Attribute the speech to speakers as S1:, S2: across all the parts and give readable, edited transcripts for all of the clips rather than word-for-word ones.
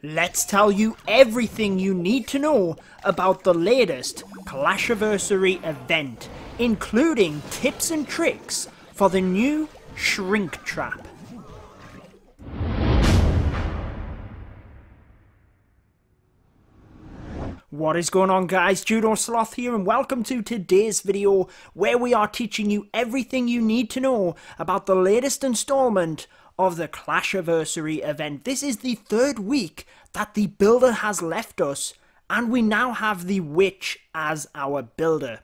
S1: Let's tell you everything you need to know about the latest Clashiversary event, including tips and tricks for the new Shrink Trap. What is going on, guys? Judo Sloth here, and welcome to today's video where we are teaching you everything you need to know about the latest installment of the Clashiversary event. This is the third week that the builder has left us, and we now have the witch as our builder.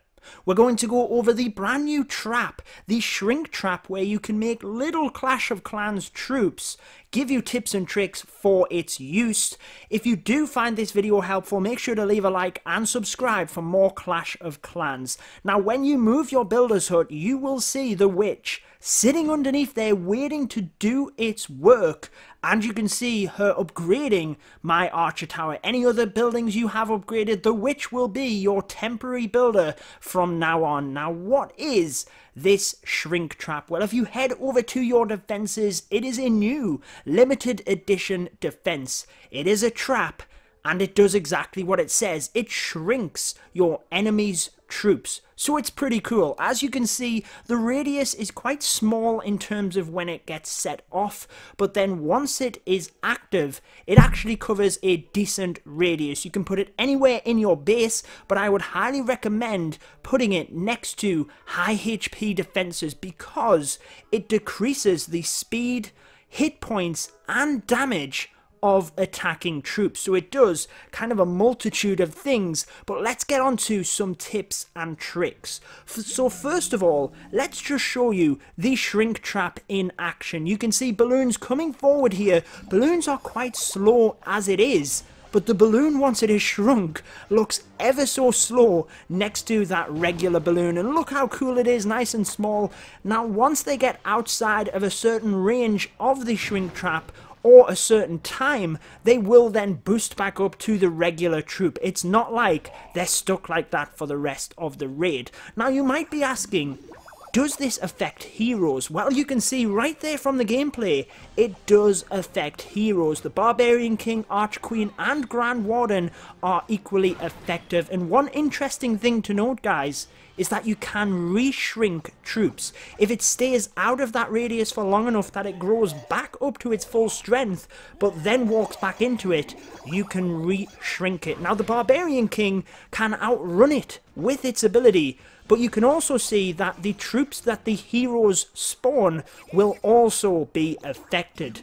S1: We're going to go over the brand new trap, the Shrink Trap, where you can make little Clash of Clans troops, give you tips and tricks for its use. If you do find this video helpful, make sure to leave a like and subscribe for more Clash of Clans. Now, when you move your builder's hut, you will see the witch sitting underneath there waiting to do its work, and you can see her upgrading my archer tower. Any other buildings you have upgraded, the witch will be your temporary builder from now on. Now, what is this Shrink Trap? Well, if you head over to your defenses, it is a new limited edition defense. It is a trap, and it does exactly what it says. It shrinks your enemy's troops. So it's pretty cool. As you can see, the radius is quite small in terms of when it gets set off, but then once it is active, it actually covers a decent radius. You can put it anywhere in your base, but I would highly recommend putting it next to high HP defenses because it decreases the speed, hit points, and damage of attacking troops. So it does kind of a multitude of things, but let's get on to some tips and tricks. So first of all, let's just show you the Shrink Trap in action. You can see balloons coming forward here. Balloons are quite slow as it is, but the balloon, once it is shrunk, looks ever so slow next to that regular balloon. And look how cool it is, nice and small. Now, once they get outside of a certain range of the Shrink Trap, or a certain time, they will then boost back up to the regular troop. It's not like they're stuck like that for the rest of the raid. Now, you might be asking, does this affect heroes? Well, you can see right there from the gameplay, it does affect heroes. The Barbarian King, Archqueen, and Grand Warden are equally effective. And one interesting thing to note, guys, is that you can re-shrink troops. If it stays out of that radius for long enough that it grows back up to its full strength, but then walks back into it, you can re-shrink it. Now, the Barbarian King can outrun it with its ability, but you can also see that the troops that the heroes spawn will also be affected.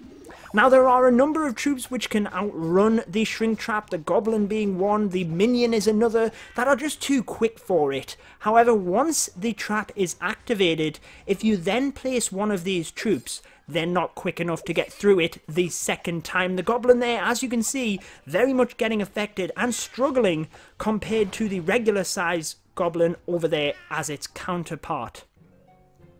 S1: Now, there are a number of troops which can outrun the Shrink Trap, the Goblin being one, the Minion is another, that are just too quick for it. However, once the trap is activated, if you then place one of these troops, they're not quick enough to get through it the second time. The Goblin there, as you can see, very much getting affected and struggling compared to the regular size Goblin over there as its counterpart.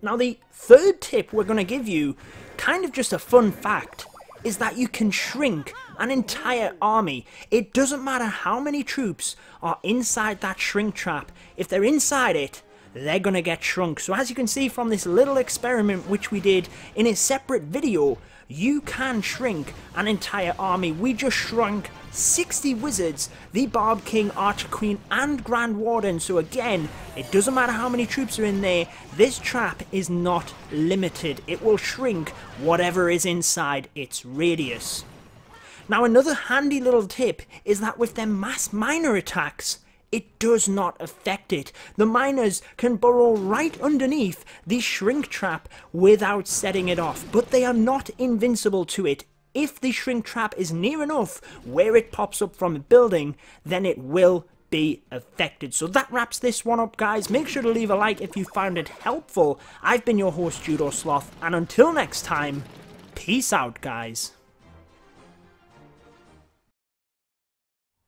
S1: Now, the third tip we're going to give you, kind of just a fun fact, is that you can shrink an entire army. It doesn't matter how many troops are inside that Shrink Trap. If they're inside it, they're gonna get shrunk. So as you can see from this little experiment which we did in a separate video, you can shrink an entire army. We just shrunk 60 wizards, the Barb King, Archer Queen, and Grand Warden. So again, it doesn't matter how many troops are in there, this trap is not limited. It will shrink whatever is inside its radius. Now, another handy little tip is that with their mass miner attacks, it does not affect it. The miners can burrow right underneath the Shrink Trap without setting it off, but they are not invincible to it. If the Shrink Trap is near enough where it pops up from a building, then it will be affected. So that wraps this one up, guys. Make sure to leave a like if you found it helpful. I've been your host, Judo Sloth, and until next time, peace out, guys.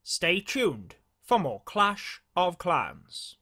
S1: Stay tuned for more Clash of Clans.